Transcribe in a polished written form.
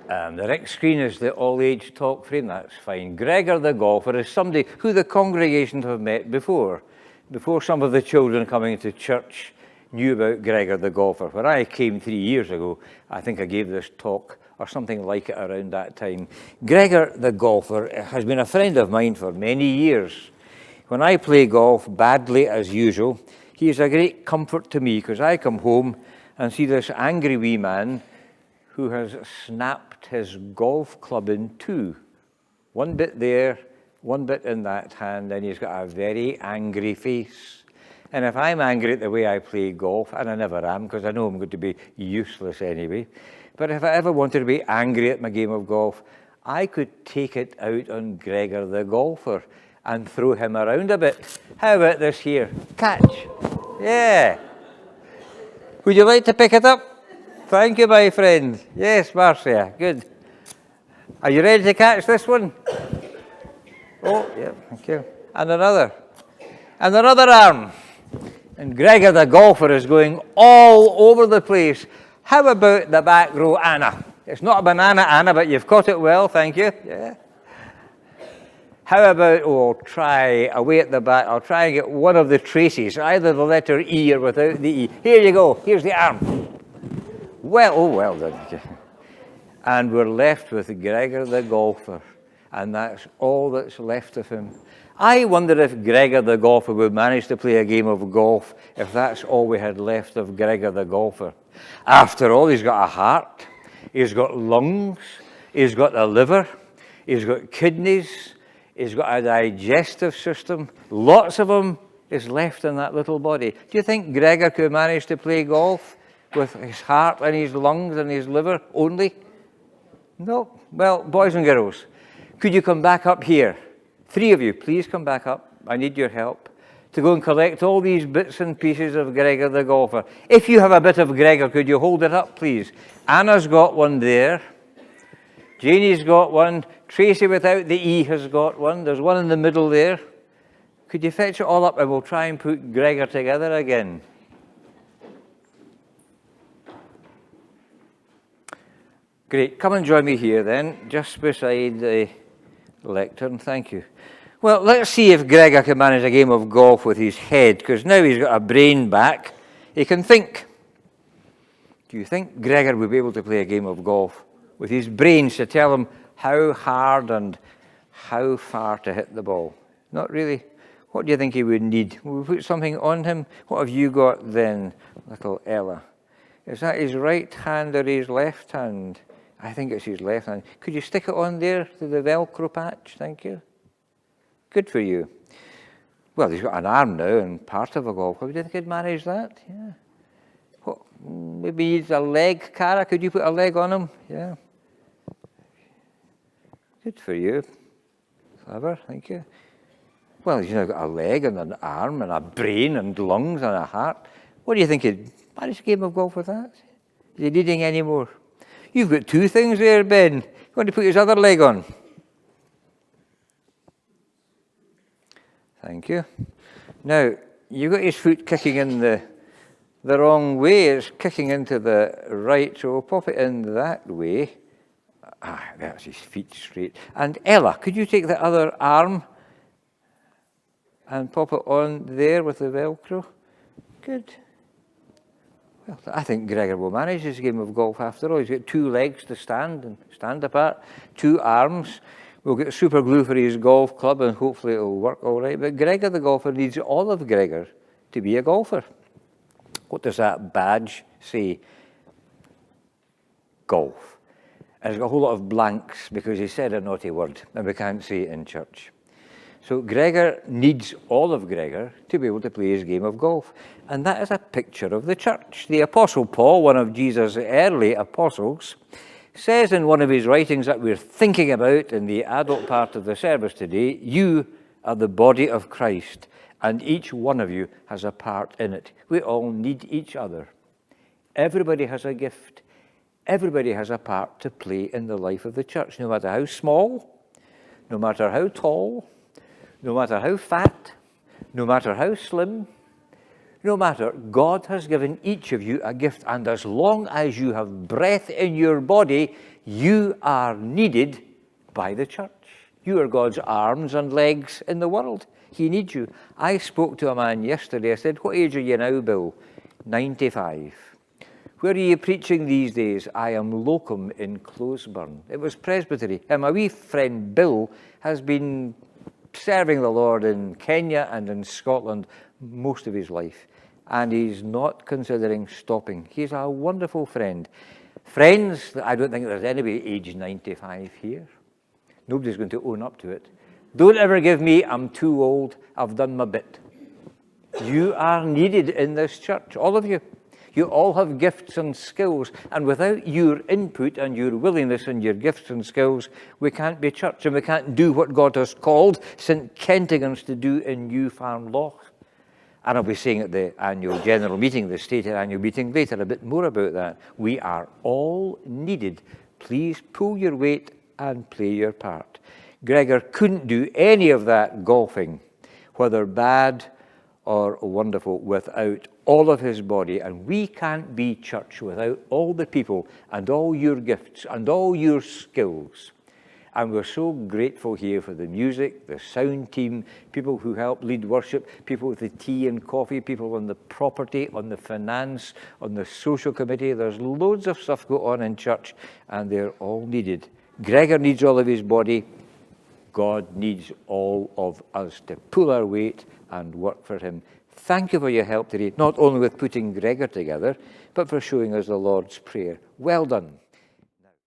The next screen is the all-age talk frame. That's fine. Gregor the golfer is somebody who the congregation have met before some of the children coming to church knew about Gregor the golfer. When I came 3 years ago, I think I gave this talk or something like it around that time. Gregor the golfer has been a friend of mine for many years. When I play golf badly as usual, he is a great comfort to me because I come home and see this angry wee man who has snapped his golf club in two. One bit there, one bit in that hand, and he's got a very angry face. And if I'm angry at the way I play golf, and I never am because I know I'm going to be useless anyway, but if I ever wanted to be angry at my game of golf, I could take it out on Gregor the golfer and throw him around a bit. How about this here? Catch. Yeah. Would you like to pick it up? Thank you, my friend. Yes, Marcia, good. Are you ready to catch this one? Oh, yeah, thank you. And another. And another arm. And Gregor the golfer is going all over the place. How about the back row, Anna? It's not a banana, Anna, but you've caught it well, thank you. Yeah. How about, I'll try, away at the back, I'll try and get one of the traces, either the letter E or without the E. Here you go, here's the arm. Well done. And we're left with Gregor the golfer, and that's all that's left of him. I wonder if Gregor the golfer would manage to play a game of golf if that's all we had left of Gregor the golfer. After all, he's got a heart, he's got lungs, he's got a liver, he's got kidneys, he's got a digestive system. Lots of them is left in that little body. Do you think Gregor could manage to play golf with his heart and his lungs and his liver only? No. Well, boys and girls, could you come back up here? 3 of you, please come back up. I need your help to go and collect all these bits and pieces of Gregor the golfer. If you have a bit of Gregor, could you hold it up, please? Anna's got one there. Janie's got one. Tracy without the E has got one. There's one in the middle there. Could you fetch it all up and we'll try and put Gregor together again? Great. Come and join me here then, just beside the lectern. Thank you. Well, let's see if Gregor can manage a game of golf with his head, because now he's got a brain back. He can think. Do you think Gregor would be able to play a game of golf with his brains to tell him how hard and how far to hit the ball? Not really. What do you think he would need? Will we put something on him? What have you got then, little Ella? Is that his right hand or his left hand? I think it's his left hand. Could you stick it on there to the Velcro patch? Thank you. Good for you. Well, he's got an arm now and part of a golf club. Do you think he'd manage that? Yeah. What, maybe he needs a leg, Cara. Could you put a leg on him? Yeah. Good for you. Clever, thank you. Well, he's now got a leg and an arm and a brain and lungs and a heart. What do you think he'd manage a game of golf with that? Is he needing any more? You've got 2 things there, Ben. You want to put his other leg on? Thank you. Now, you've got his foot kicking in the wrong way. It's kicking into the right, so we'll pop it in that way. That's his feet straight. And Ella, could you take the other arm and pop it on there with the Velcro? Good. Well, I think Gregor will manage his game of golf after all. He's got 2 legs to stand and stand apart, 2 arms. We'll get super glue for his golf club and hopefully it'll work all right. But Gregor the golfer needs all of Gregor to be a golfer. What does that badge say? Golf. And it's got a whole lot of blanks because he said a naughty word and we can't say it in church. So Gregor needs all of Gregor to be able to play his game of golf. And that is a picture of the church. The Apostle Paul, one of Jesus' early apostles, says in one of his writings that we're thinking about in the adult part of the service today, you are the body of Christ, and each one of you has a part in it. We all need each other. Everybody has a gift. Everybody has a part to play in the life of the church, no matter how small, no matter how tall, no matter how fat, no matter how slim, no matter, God has given each of you a gift, and as long as you have breath in your body, You are needed by the church. You are God's arms and legs in the world. He needs you. I spoke to a man yesterday. I said, what age are you now, Bill? 95. Where are you preaching these days? I am locum in Closeburn. It was Presbytery. And my wee friend Bill has been serving the Lord in Kenya and in Scotland most of his life. And he's not considering stopping. He's a wonderful friend. Friends, I don't think there's anybody aged 95 here. Nobody's going to own up to it. Don't ever give me, I'm too old, I've done my bit. You are needed in this church, all of you. You all have gifts and skills, and without your input and your willingness and your gifts and skills, we can't be church, and we can't do what God has called St. Kentigern's to do in New Farm Loch. And I'll be saying at the annual general meeting, the stated annual meeting later, a bit more about that. We are all needed. Please pull your weight and play your part. Gregor couldn't do any of that golfing, whether bad or wonderful, without all of his body. And we can't be church without all the people and all your gifts and all your skills. And we're so grateful here for the music, the sound team, people who help lead worship, people with the tea and coffee, people on the property, on the finance, on the social committee. There's loads of stuff go on in church, and they're all needed. Gregor needs all of his body. God needs all of us to pull our weight and work for him. Thank you for your help today, not only with putting Gregor together, but for showing us the Lord's Prayer. Well done.